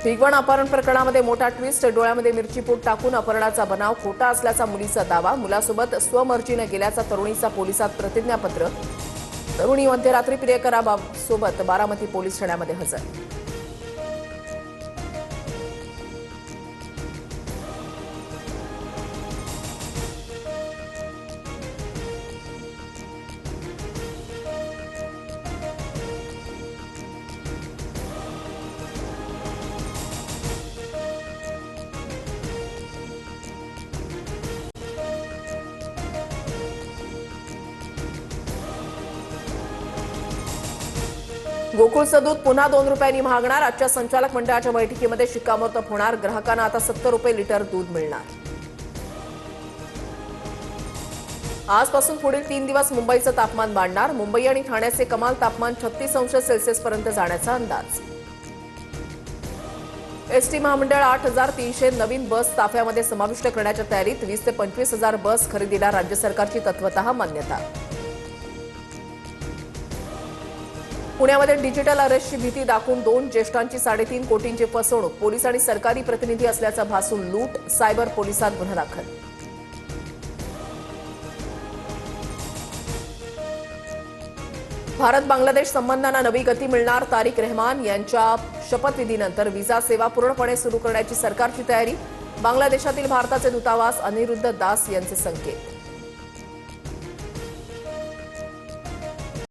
भिगवण अपहरण प्रकरणामध्ये मोठा ट्विस्ट। डोळ्यामध्ये मिरचीपूड टाकून अपहरणाचा बनाव खोटा असल्याचा मुलीचा दावा। मुलासोबत स्वमर्जीने गेल्याचा तरुणीचा पोलिसात प्रतिज्ञापत्र। तरुणी मध्यरात्री प्रियकरासोबत बारामती पोलीस ठाण्यामध्ये हजर। गोकुळचं दूध पुन्हा 2 रुपयांनी महागणार। आजच्या संचालक मंडळाच्या बैठकीमध्ये शिक्कामोर्तब होणार। ग्राहकांना आता 70 रुपये लिटर दूध मिळणार। आजपासून पुढील 3 दिवस मुंबईचं तापमान वाढणार। मुंबई आणि ठाण्याचे कमाल तापमान 36 अंश सेल्सिअस पर्यंत जाण्याचा अंदाज। एसटी महामंडळ 8,300 नवीन बस ताफ्यामध्ये समाविष्ट करण्याच्या तयारीत। 20 ते 25,000 बस खरेदीला राज्य सरकारची तत्वतः मान्यता। पुण्यामध्ये डिजिटल अरेस्टची भीती दाखवून 2 ज्येष्ठांची 3.5 कोटींची फसवणूक। पोलीस आणि सरकारी प्रतिनिधी असल्याचा भासून लूट। सायबर पोलिसात गुन्हा दाखल। भारत बांगलादेश संबंधांना नवी गती मिळणार। तारिक रहमान यांच्या शपथविधीनंतर व्हिसा सेवा पूर्णपणे सुरू करण्याची सरकारची तयारी। बांगलादेशातील भारताचे दूतावास अनिरुद्ध दास यांचे संकेत।